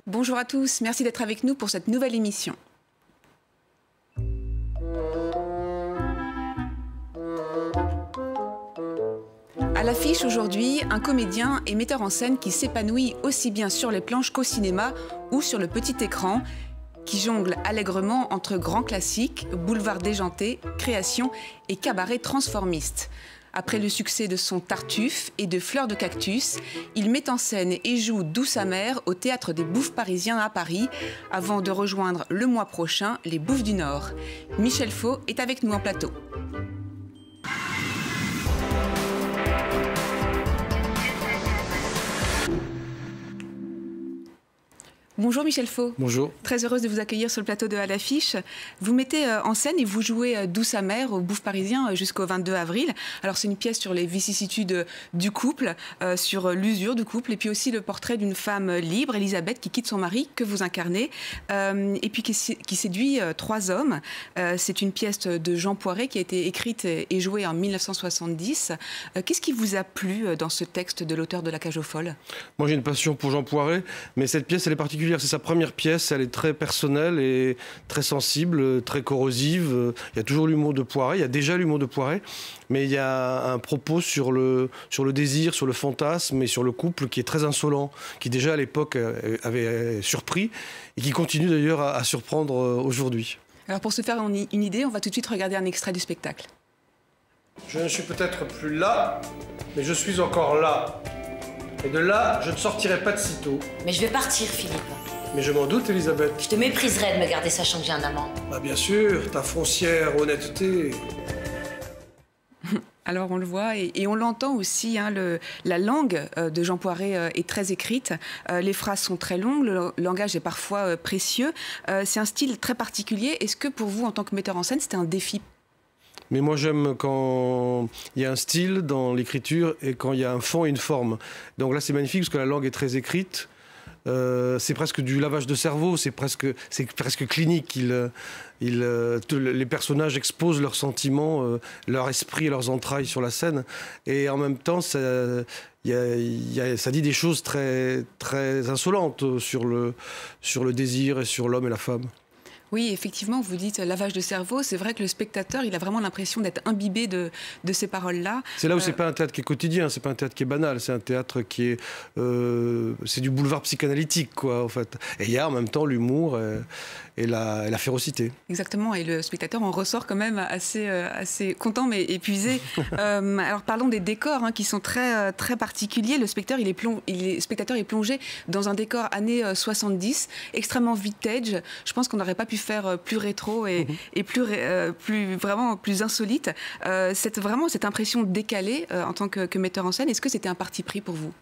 Bonjour à tous, merci d'être avec nous pour cette nouvelle émission. À l'affiche aujourd'hui, un comédien et metteur en scène qui s'épanouit aussi bien sur les planches qu'au cinéma ou sur le petit écran, qui jongle allègrement entre grands classiques, boulevard déjanté, création et cabaret transformiste. Après le succès de son Tartuffe et de Fleurs de cactus, il met en scène et joue Douce amère au Théâtre des Bouffes parisiens à Paris, avant de rejoindre le mois prochain les Bouffes du Nord. Michel Faux est avec nous en plateau. Bonjour Michel Faux. Bonjour. Très heureuse de vous accueillir sur le plateau de À l'affiche. Vous mettez en scène et vous jouez Douce amère au Bouffes parisien jusqu'au 22 avril. Alors c'est une pièce sur les vicissitudes du couple, sur l'usure du couple, et puis aussi le portrait d'une femme libre, Elisabeth, qui quitte son mari, que vous incarnez, et puis qui séduit trois hommes. C'est une pièce de Jean Poiret qui a été écrite et jouée en 1970. Qu'est-ce qui vous a plu dans ce texte de l'auteur de La Cage aux Folles? Moi j'ai une passion pour Jean Poiret, mais cette pièce elle est particulière. C'est sa première pièce, elle est très personnelle et très sensible, très corrosive. Il y a toujours l'humour de Poiret, il y a déjà l'humour de Poiret, mais il y a un propos sur le désir, sur le fantasme et sur le couple qui est très insolent, qui déjà à l'époque avait surpris et qui continue d'ailleurs à surprendre aujourd'hui. Alors pour se faire une idée, on va tout de suite regarder un extrait du spectacle. Je ne suis peut-être plus là, mais je suis encore là. Et de là, je ne sortirai pas de sitôt. Mais je vais partir, Philippe. Mais je m'en doute, Elisabeth. Je te mépriserais de me garder sachant que j'ai un amant. Bah bien sûr, ta foncière honnêteté. Alors on le voit et on l'entend aussi, hein, la langue de Jean Poiret est très écrite, les phrases sont très longues, le langage est parfois précieux. C'est un style très particulier. Est-ce que pour vous, en tant que metteur en scène, c'était un défi? Mais moi j'aime quand il y a un style dans l'écriture et quand il y a un fond et une forme. Donc là c'est magnifique parce que la langue est très écrite. C'est presque du lavage de cerveau, c'est presque clinique. Les personnages exposent leurs sentiments, leur esprit et leurs entrailles sur la scène. Et en même temps, ça dit des choses très, très insolentes sur le désir et sur l'homme et la femme. Oui, effectivement, vous dites lavage de cerveau. C'est vrai que le spectateur, il a vraiment l'impression d'être imbibé de ces paroles-là. C'est là où c'est pas un théâtre qui est quotidien, c'est pas un théâtre qui est banal, c'est un théâtre qui est... c'est du boulevard psychanalytique, quoi, en fait. Et il y a en même temps l'humour et la férocité. Exactement, et le spectateur en ressort quand même assez content, mais épuisé. Alors parlons des décors, hein, qui sont très, très particuliers. Le spectateur est plongé dans un décor années 70, extrêmement vintage. Je pense qu'on n'aurait pas pu faire plus rétro et vraiment plus insolite. Vraiment cette impression décalée en tant que metteur en scène, est-ce que c'était un parti pris pour vous?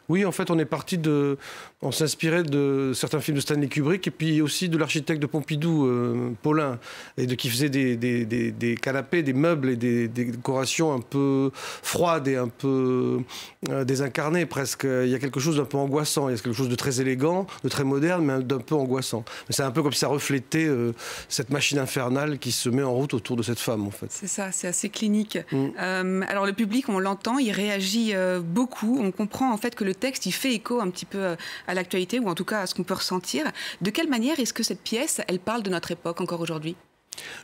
Oui, en fait, on s'inspirait de certains films de Stanley Kubrick et puis aussi de l'architecte de Pompidou, Paulin, et qui faisait des canapés, des meubles et des décorations un peu froides et un peu désincarnées presque. Il y a quelque chose d'un peu angoissant, il y a quelque chose de très élégant, de très moderne, mais d'un peu angoissant. Mais c'est un peu comme si ça reflétait cette machine infernale qui se met en route autour de cette femme, en fait. C'est ça, c'est assez clinique. Alors le public, on l'entend, il réagit beaucoup. On comprend en fait que le texte, il fait écho un petit peu à l'actualité, ou en tout cas à ce qu'on peut ressentir. De quelle manière est-ce que cette pièce, elle parle de notre époque encore aujourd'hui?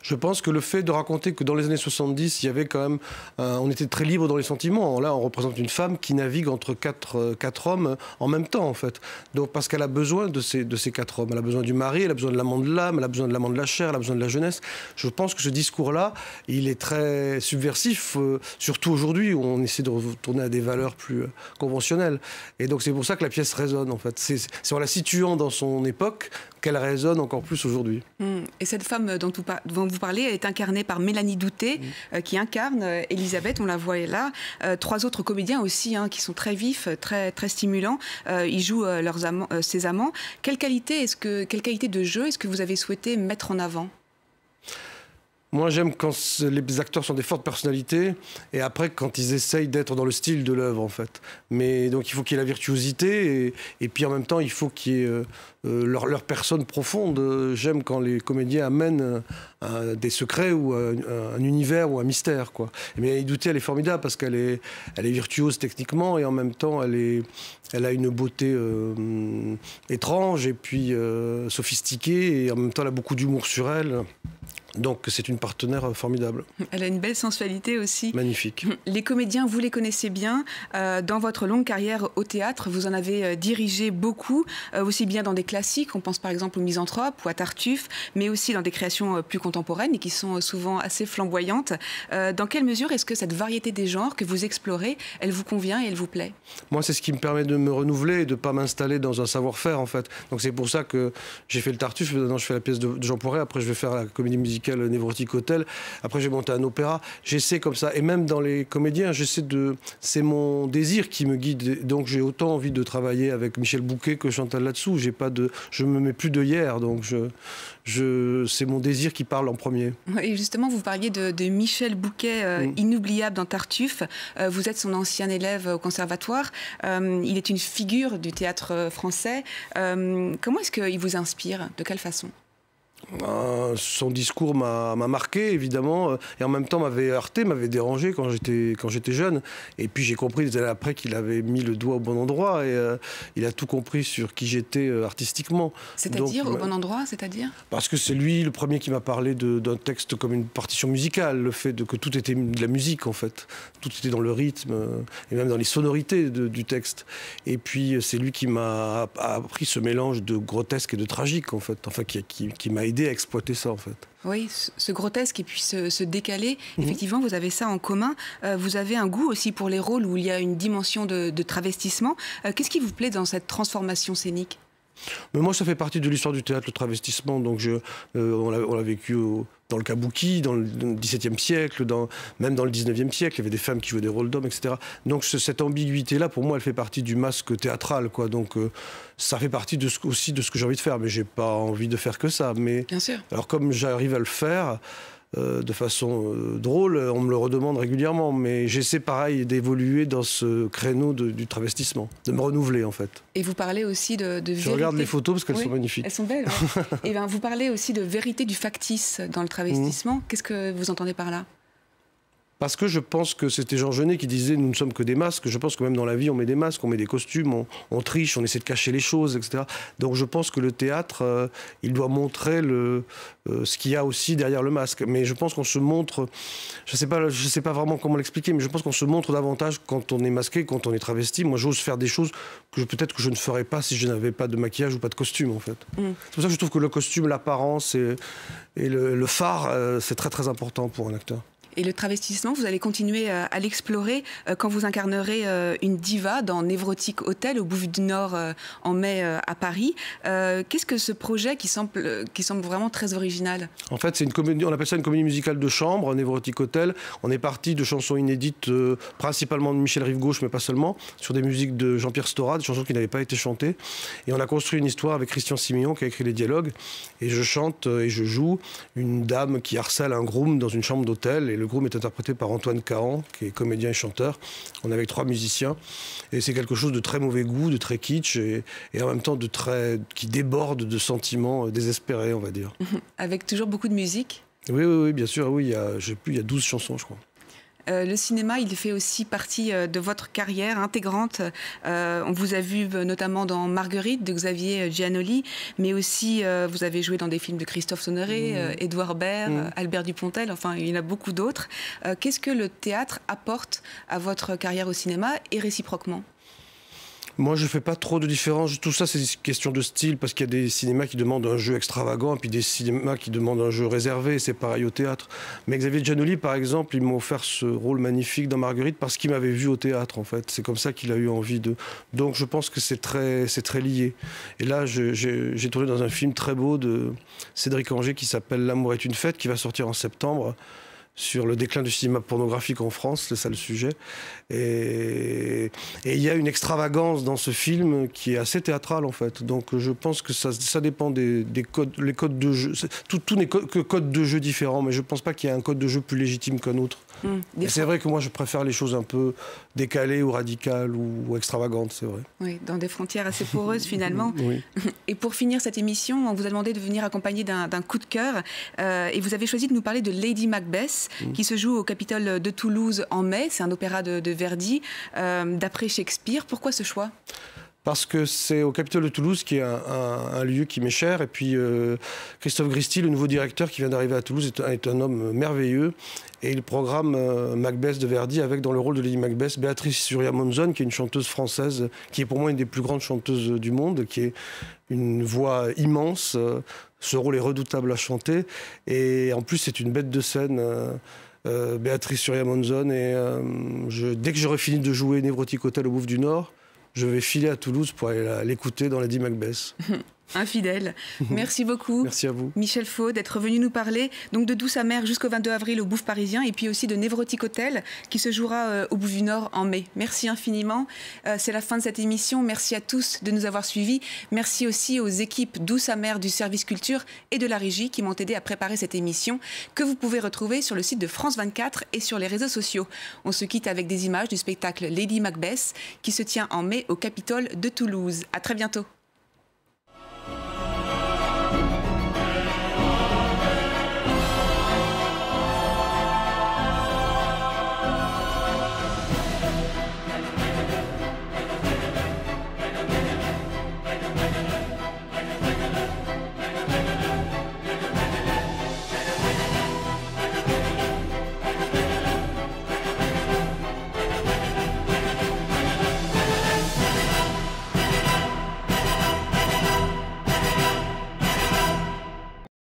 Je pense que le fait de raconter que dans les années 70, il y avait quand même... on était très libre dans les sentiments. Là, on représente une femme qui navigue entre quatre hommes en même temps, en fait. Donc, parce qu'elle a besoin de ces quatre hommes. Elle a besoin du mari, elle a besoin de l'amant de l'âme, elle a besoin de l'amant de la chair, elle a besoin de la jeunesse. Je pense que ce discours-là, il est très subversif, surtout aujourd'hui, où on essaie de retourner à des valeurs plus conventionnelles. Et donc, c'est pour ça que la pièce résonne, en fait. C'est en la situant dans son époque qu'elle résonne encore plus aujourd'hui. Et cette femme dont vous parlez, elle est incarnée par Mélanie Douté, qui incarne Elisabeth, on la voit là. Trois autres comédiens aussi, hein, qui sont très vifs, très, très stimulants. Ils jouent ses amants. Quelle qualité de jeu est-ce que vous avez souhaité mettre en avant? Moi, j'aime quand les acteurs sont des fortes personnalités et après, quand ils essayent d'être dans le style de l'œuvre, en fait. Mais donc, il faut qu'il y ait la virtuosité et puis en même temps, il faut qu'il y ait leur personne profonde. J'aime quand les comédiens amènent des secrets ou un univers ou un mystère, quoi. Mais Idouté, elle est formidable parce qu'elle est virtuose techniquement et en même temps, elle a une beauté étrange et puis sophistiquée et en même temps, elle a beaucoup d'humour sur elle. Donc c'est une partenaire formidable. Elle a une belle sensualité aussi. Magnifique. Les comédiens, vous les connaissez bien. Dans votre longue carrière au théâtre, vous en avez dirigé beaucoup, aussi bien dans des classiques, on pense par exemple aux Misanthropes ou à Tartuffe, mais aussi dans des créations plus contemporaines et qui sont souvent assez flamboyantes. Dans quelle mesure est-ce que cette variété des genres que vous explorez, elle vous convient et elle vous plaît? Moi, c'est ce qui me permet de me renouveler et de ne pas m'installer dans un savoir-faire, en fait. Donc c'est pour ça que j'ai fait le Tartuffe, maintenant je fais la pièce de Jean Poiret, après je vais faire la comédie musicale Névrotique Hotel, après j'ai monté un opéra, j'essaie comme ça, et même dans les comédiens, c'est mon désir qui me guide, donc j'ai autant envie de travailler avec Michel Bouquet que Chantal Latsou, je me mets plus d'œillères, donc c'est mon désir qui parle en premier. Et justement, vous parliez de Michel Bouquet, inoubliable dans Tartuffe, vous êtes son ancien élève au conservatoire, il est une figure du théâtre français, comment est-ce qu'il vous inspire, de quelle façon? Son discours m'a marqué, évidemment, et en même temps m'avait heurté, m'avait dérangé quand j'étais jeune. Et puis j'ai compris des années après qu'il avait mis le doigt au bon endroit et il a tout compris sur qui j'étais artistiquement. C'est-à-dire au bon endroit, c'est-à-dire? Parce que c'est lui le premier qui m'a parlé d'un texte comme une partition musicale, le fait que tout était de la musique en fait. Tout était dans le rythme et même dans les sonorités du texte. Et puis c'est lui qui m'a appris ce mélange de grotesque et de tragique en fait, enfin qui m'a aidé à exploiter ça en fait. Oui, ce grotesque et puis se décaler, effectivement vous avez ça en commun. Vous avez un goût aussi pour les rôles où il y a une dimension de travestissement. Qu'est-ce qui vous plaît dans cette transformation scénique? Mais moi, ça fait partie de l'histoire du théâtre, le travestissement. Donc, on l'a vécu dans le kabuki, dans le XVIIe siècle, même dans le XIXe siècle. Il y avait des femmes qui jouaient des rôles d'hommes, etc. Donc, cette ambiguïté-là, pour moi, elle fait partie du masque théâtral, quoi. Donc, ça fait partie aussi de ce que j'ai envie de faire. Mais j'ai pas envie de faire que ça. Mais, bien sûr. Alors, comme j'arrive à le faire de façon drôle, on me le redemande régulièrement, mais j'essaie pareil d'évoluer dans ce créneau du travestissement, de me renouveler en fait. Et vous parlez aussi de vérité. Je regarde les photos parce qu'elles sont magnifiques. Elles sont belles. Ouais. Et ben, vous parlez aussi de vérité du factice dans le travestissement. Qu'est-ce que vous entendez par là? Parce que je pense que c'était Jean Genet qui disait « nous ne sommes que des masques ». Je pense que même dans la vie, on met des masques, on met des costumes, on triche, on essaie de cacher les choses, etc. Donc je pense que le théâtre, il doit montrer ce qu'il y a aussi derrière le masque. Mais je pense qu'on se montre, je sais pas vraiment comment l'expliquer, mais je pense qu'on se montre davantage quand on est masqué, quand on est travesti. Moi, j'ose faire des choses que peut-être que je ne ferais pas si je n'avais pas de maquillage ou pas de costume, en fait. C'est pour ça que je trouve que le costume, l'apparence et le phare, c'est très très important pour un acteur. Et le travestissement, vous allez continuer à l'explorer quand vous incarnerez une diva dans Névrotique Hotel au Bouffe du Nord en mai à Paris. Qu'est-ce que ce projet qui semble vraiment très original? En fait, c'est une comédie, on appelle ça une comédie musicale de chambre, Névrotique Hotel. On est parti de chansons inédites, principalement de Michel Rive-Gauche, mais pas seulement, sur des musiques de Jean-Pierre Stora, des chansons qui n'avaient pas été chantées. Et on a construit une histoire avec Christian Simillon qui a écrit les dialogues. Et je chante et je joue une dame qui harcèle un groom dans une chambre d'hôtel. Et le groom est interprété par Antoine Cahan, qui est comédien et chanteur. On est avec 3 musiciens. Et c'est quelque chose de très mauvais goût, de très kitsch, et en même temps qui déborde de sentiments désespérés, on va dire. Avec toujours beaucoup de musique? Oui, bien sûr. Oui, il y a 12 chansons, je crois. Le cinéma, il fait aussi partie de votre carrière intégrante. On vous a vu notamment dans Marguerite de Xavier Giannoli, mais aussi vous avez joué dans des films de Christophe Sonneret, Édouard Baird, Albert Dupontel, enfin il y en a beaucoup d'autres. Qu'est-ce que le théâtre apporte à votre carrière au cinéma et réciproquement? Moi, je ne fais pas trop de différence. Tout ça, c'est une question de style, parce qu'il y a des cinémas qui demandent un jeu extravagant, et puis des cinémas qui demandent un jeu réservé. C'est pareil au théâtre. Mais Xavier Giannoli, par exemple, il m'a offert ce rôle magnifique dans Marguerite parce qu'il m'avait vu au théâtre, en fait. C'est comme ça qu'il a eu envie de... Donc, je pense que c'est très lié. Et là, j'ai tourné dans un film très beau de Cédric Angers qui s'appelle « L'amour est une fête », qui va sortir en septembre. sur le déclin du cinéma pornographique en France, c'est ça le sujet. Et il y a une extravagance dans ce film qui est assez théâtrale en fait. Donc je pense que ça dépend des codes, les codes de jeu. Tout n'est que codes de jeu différents, mais je ne pense pas qu'il y ait un code de jeu plus légitime qu'un autre. C'est vrai que moi je préfère les choses un peu décalées ou radicales ou extravagantes, c'est vrai. Oui, dans des frontières assez poreuses finalement. Oui. Et pour finir cette émission, on vous a demandé de venir accompagné d'un coup de cœur. Et vous avez choisi de nous parler de Lady Macbeth, qui se joue au Capitole de Toulouse en mai. C'est un opéra de Verdi, d'après Shakespeare. Pourquoi ce choix ? Parce que c'est au Capitole de Toulouse qui est un lieu qui m'est cher. Et puis Christophe Gristy, le nouveau directeur qui vient d'arriver à Toulouse, est un homme merveilleux. Et il programme Macbeth de Verdi avec dans le rôle de Lady Macbeth Béatrice Surya-Monzon, qui est une chanteuse française, qui est pour moi une des plus grandes chanteuses du monde, qui est une voix immense. Ce rôle est redoutable à chanter. Et en plus, c'est une bête de scène. Béatrice Surya-Monzon. Et dès que j'aurai fini de jouer Névrotique Hotel au Bouffe du Nord, je vais filer à Toulouse pour aller l'écouter dans Lady Macbeth. Infidèle. Merci beaucoup. Merci à vous. Michel Faux, d'être venu nous parler donc de Douce Amère jusqu'au 22 avril au Bouffe Parisien et puis aussi de Névrotique Hotel qui se jouera au Bouffe du Nord en mai. Merci infiniment. C'est la fin de cette émission. Merci à tous de nous avoir suivis. Merci aussi aux équipes Douce Amère du service culture et de la régie qui m'ont aidé à préparer cette émission que vous pouvez retrouver sur le site de France 24 et sur les réseaux sociaux. On se quitte avec des images du spectacle Lady Macbeth qui se tient en mai au Capitole de Toulouse. À très bientôt.